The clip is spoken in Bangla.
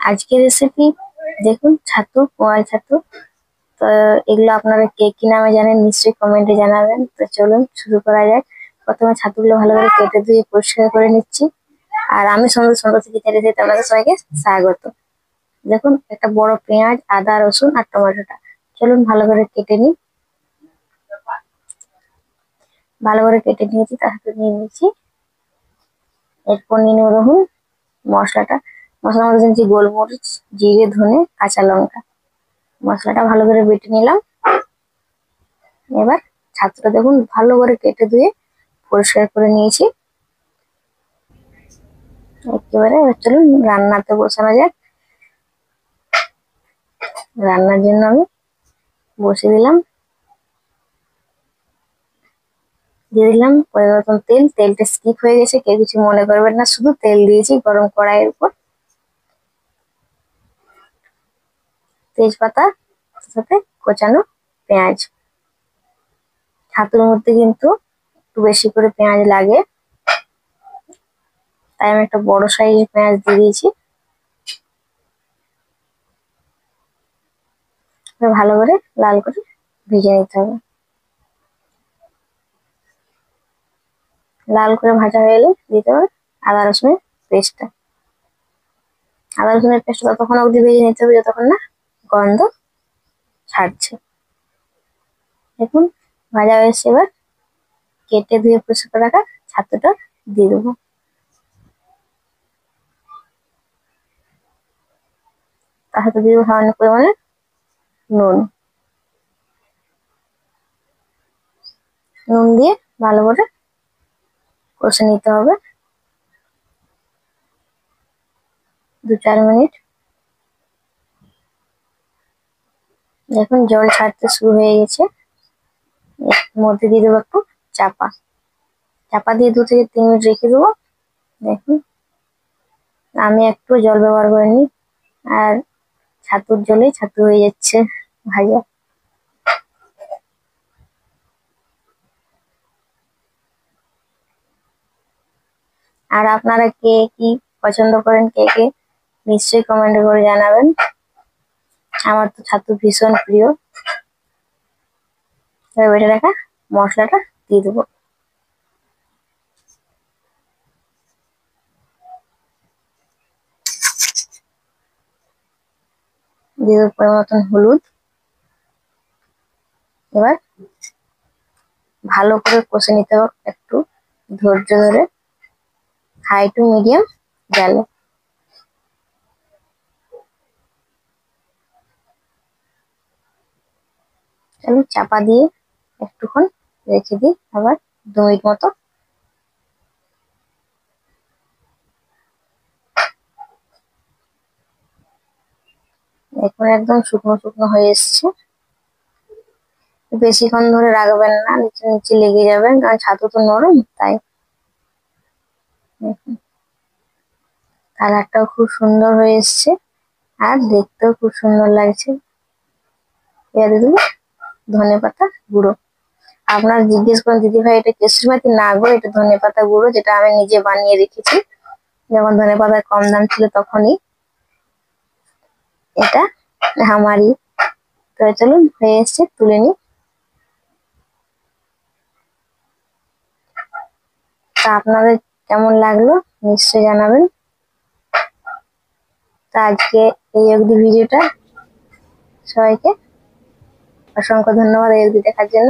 আজকের রেসিপি দেখুন, ছাতু, পোয়াল ছাতু। তো এগুলো আপনারা কে কি নামে জানেন নিশ্চয়ই কমেন্টে জানাবেন। তো চলুন শুরু করা যাক। প্রথমে ছাতুগুলো ভালো করে কেটে ধুয়ে পরিষ্কার করে নিচ্ছি। আর আমি সুন্দর থেকে ছেড়ে দিতে আপনাদের সবাইকে স্বাগত। দেখুন, একটা বড় পেঁয়াজ, আদা, রসুন আর টমেটোটা চলুন ভালো করে কেটে নিই। ভালো করে কেটে নিয়েছি, তার সাথে নিয়ে নিচ্ছি, এরপর নিয়ে নেব দেখুন মশলাটা। মশলার মধ্যে দিচ্ছি গোলমরিচ, জিরে, ধনে, কাঁচা লঙ্কা। মশলাটা ভালো করে বেটে নিলাম। এবার ছাতুটা দেখুন ভালো করে কেটে ধুয়ে পরিষ্কার করে নিয়েছি। একেবারে এবার চলুন রান্নাতে বসানো যাক। রান্নার জন্য আমি বসিয়ে দিলাম, দিয়ে দিলাম পরিমাণ মতন তেল। তেলটা স্কিপ হয়ে গেছে, কেউ কিছু মনে করবেন না, শুধু তেল দিয়েছি গরম কড়াইয়ের উপর। তেজপাতা, সাথে কোচানো পেঁয়াজ। ছাতুর মধ্যে কিন্তু একটু বেশি করে পেঁয়াজ লাগে, তাই আমি একটা বড় সাইজের পেঁয়াজ দিয়ে দিয়েছি। ভালো করে লাল করে ভেজে নিতে হবে। লাল করে ভাজা হয়ে এলে দিতে হবে আদা রসুনের পেস্টটা। আদা রসুনের পেস্টটা ততক্ষণ অবধি ভেজে নিতে হবে যতক্ষণ না গন্ধ ছাড়ছে। দেখুন ভাজা হয়ে এসছে। এবার কেটে ধুয়ে পরিষ্কার রাখা ছাতুটা দিয়ে দেবো। তার সাথে দিয়ে দেবো সামান্য পরিমাণে নুন। নুন দিয়ে ভালো করে কষে নিতে হবে 2-4 মিনিট। দেখুন জল ছাড়তে শুরু হয়ে গেছে। এর মধ্যে দিয়ে দেবো একটু চাপা। চাপা দিয়ে 2 থেকে 3 মিনিট রেখে দেবো। দেখুন আমি একটু জল ব্যবহার করিনি, আর ছাতুর জলে ছাতু হয়ে যাচ্ছে ভাজা। আর আপনারা কে কি পছন্দ করেন, কে কে নিশ্চয়ই কমেন্ট করে জানাবেন। আমার তো ছাতু ভীষণ প্রিয়। এবার বেটে রাখা মশলাটা দিয়ে দেবো। দিয়ে দেবো পরিমাণ মতন হলুদ। এবার ভালো করে কষে নিতে হবে একটু ধৈর্য ধরে, হাই টু মিডিয়াম জালে। আমি চাপা দিয়ে একটুক্ষণ রেখে দিই, আবার 2 মিনিট মতো। এখন একদম শুকনো শুকনো হয়ে এসছে। বেশিক্ষণ ধরে রাখবেন না, নিচে নিচে লেগে যাবেন, কারণ ছাতু তো নরম, তাই। কালারটাও খুব সুন্দর হয়ে এসছে, আর দেখতেও খুব সুন্দর লাগছে। এবারে দেবো ধনেপাতা গুঁড়ো। আপনারা জিজ্ঞেস করেন দিদি ভাই এটা কেসরি মেথি? না গো, এটা ধনেপাতা গুঁড়ো, যেটা আমি নিজে বানিয়ে রেখেছি যখন ধনেপাতার কম দাম ছিল তখনই। এটা আমারই। তো চলুন হয়ে এসছে, তুলে নিই। তা আপনাদের কেমন লাগলো নিশ্চয়ই জানাবেন। তা আজকে এই অবধি ভিডিওটা। সবাইকে অসংখ্য ধন্যবাদ এই অবধি দেখার জন্য।